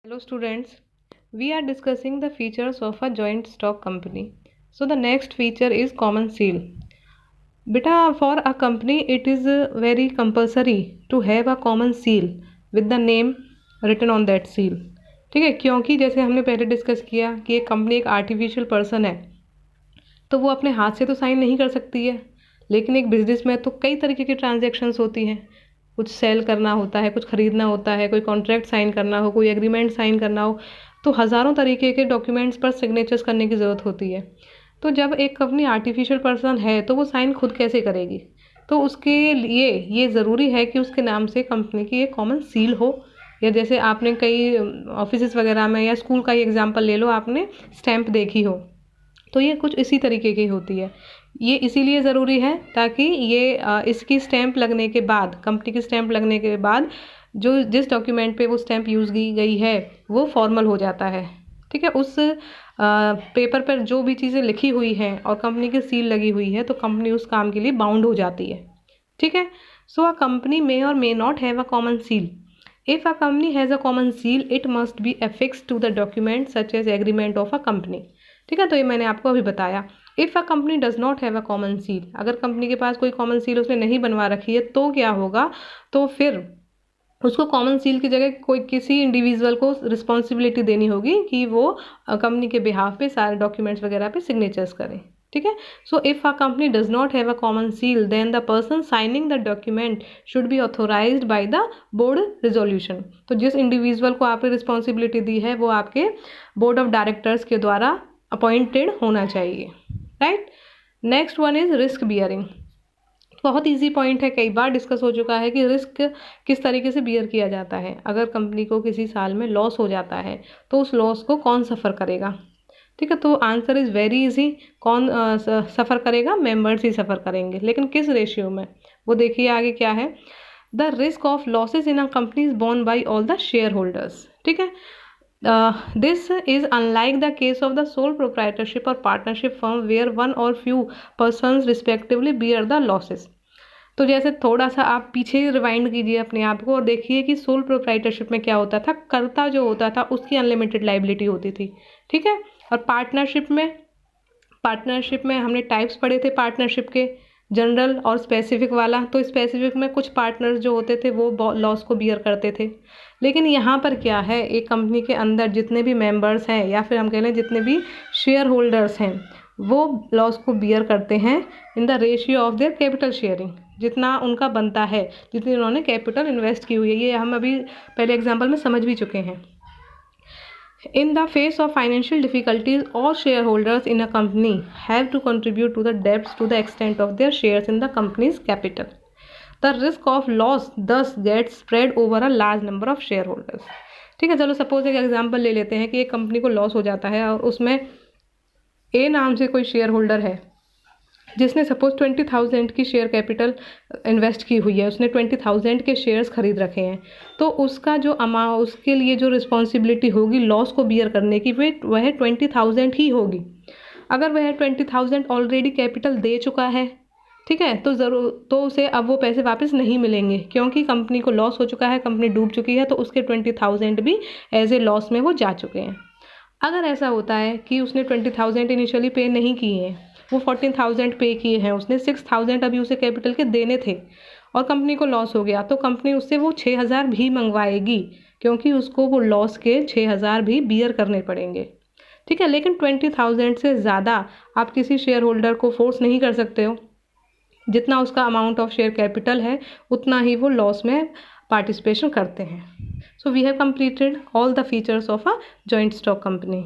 Hello students, we are discussing the features of a joint stock company. So the next feature is common seal. Beta, for a company it is very compulsory to have a common seal with the name written on that seal. ठीक है, क्योंकि जैसे हमने पहले discuss किया कि एक company एक आर्टिफिशियल पर्सन है, तो वो अपने हाथ से तो साइन नहीं कर सकती है, लेकिन एक बिजनेस में तो कई तरीके की ट्रांजैक्शंस होती हैं। कुछ सेल करना होता है, कुछ ख़रीदना होता है, कोई कॉन्ट्रैक्ट साइन करना हो, कोई एग्रीमेंट साइन करना हो, तो हज़ारों तरीके के डॉक्यूमेंट्स पर सिग्नेचर्स करने की ज़रूरत होती है। तो जब एक कंपनी आर्टिफिशियल पर्सन है तो वो साइन खुद कैसे करेगी? तो उसके लिए ये ज़रूरी है कि उसके नाम से कंपनी की एक कॉमन सील हो, या जैसे आपने कई ऑफिस वगैरह में या स्कूल का ही एग्जाम्पल ले लो, आपने स्टैंप देखी हो, तो ये कुछ इसी तरीके की होती है। ये इसीलिए ज़रूरी है ताकि ये इसकी स्टैंप लगने के बाद, कंपनी की स्टैंप लगने के बाद जो जिस डॉक्यूमेंट पे वो स्टैंप यूज़ की गई है वो फॉर्मल हो जाता है। ठीक है, उस पेपर पर जो भी चीज़ें लिखी हुई हैं और कंपनी की सील लगी हुई है, तो कंपनी उस काम के लिए बाउंड हो जाती है। ठीक है, सो अ कंपनी मे और may not have a common seal. If a company has a common seal, it must be affixed to the document such as agreement of a company. ठीक है, तो ये मैंने आपको अभी बताया। If a company does not have a common seal, अगर company के पास कोई कॉमन सील उसने नहीं बनवा रखी है तो क्या होगा? तो फिर उसको कॉमन सील की जगह कोई किसी इंडिविजुअल को रिस्पॉन्सिबिलिटी देनी होगी कि वो कंपनी के बिहाफ पे सारे डॉक्यूमेंट्स वगैरह पे सिग्नेचर्स करें। ठीक है, so if a company does not have a common seal, then the person signing the document should be authorised by the board resolution. तो जिस इंडिविजुअल को आपने रिस्पॉन्सिबिलिटी दी है वो आपके बोर्ड ऑफ डायरेक्टर्स के द्वारा अपॉइंटेड होना चाहिए. Right, next one is risk bearing. बहुत इजी पॉइंट है, कई बार डिस्कस हो चुका है कि रिस्क किस तरीके से बियर किया जाता है. अगर कंपनी को किसी साल में लॉस हो जाता है तो उस लॉस को कौन सफ़र करेगा? ठीक है, तो आंसर इज़ वेरी इजी. कौन सफ़र करेगा? मेंबर्स ही सफ़र करेंगे, लेकिन किस रेशियो में, वो देखिए आगे क्या है. The risk of losses in a company is born by all the share holders. ठीक है, this is unlike the case of the sole proprietorship or partnership firm where one or few persons respectively bear the losses. तो जैसे थोड़ा सा आप पीछे rewind कीजिए अपने आप को और देखिए कि सोल प्रोप्राइटरशिप में क्या होता था. कर्ता जो होता था उसकी अनलिमिटेड लाइबिलिटी होती थी. ठीक है, और पार्टनरशिप में हमने टाइप्स पढ़े थे पार्टनरशिप के, जनरल और स्पेसिफिक वाला. तो स्पेसिफिक में कुछ पार्टनर्स जो होते थे वो लॉस को बियर करते थे, लेकिन यहाँ पर क्या है, एक कंपनी के अंदर जितने भी मेंबर्स हैं या फिर हम कह लें जितने भी शेयर होल्डर्स हैं वो लॉस को बियर करते हैं in the ratio of their capital sharing. जितना उनका बनता है, जितनी उन्होंने कैपिटल इन्वेस्ट की हुई है, ये हम अभी पहले एग्जाम्पल में समझ भी चुके हैं. In the face of financial difficulties, all shareholders in a company have to contribute to the debts to the extent of their shares in the company's capital. The risk of loss thus gets spread over a large number of shareholders. ठीक है, चलो suppose एक example ले लेते हैं कि एक company को लॉस हो जाता है और उसमें ए नाम से कोई शेयर होल्डर है जिसने सपोज 20,000 की शेयर कैपिटल इन्वेस्ट की हुई है, उसने 20,000 के शेयर्स खरीद रखे हैं. तो उसका जो अमाउंट, उसके लिए जो रिस्पॉन्सिबिलिटी होगी लॉस को बियर करने की, वह 20,000 ही होगी. अगर वह 20,000 ऑलरेडी कैपिटल दे चुका है, ठीक है, तो उसे अब वो पैसे वापस नहीं मिलेंगे क्योंकि कंपनी को लॉस हो चुका है, कंपनी डूब चुकी है, तो उसके 20,000 भी एज ए लॉस में वो जा चुके हैं. अगर ऐसा होता है कि उसने 20,000 इनिशियली पे नहीं किए हैं, वो 14,000 पे किए हैं, उसने 6,000 अभी उसे कैपिटल के देने थे और कंपनी को लॉस हो गया, तो कंपनी उससे वो 6,000 भी मंगवाएगी क्योंकि उसको वो लॉस के 6,000 भी बियर करने पड़ेंगे. ठीक है, लेकिन 20,000 से ज़्यादा आप किसी शेयर होल्डर को फोर्स नहीं कर सकते हो. जितना उसका अमाउंट ऑफ शेयर कैपिटल है उतना ही वो लॉस में पार्टिसिपेशन करते हैं. So we have completed all the features of a joint stock company.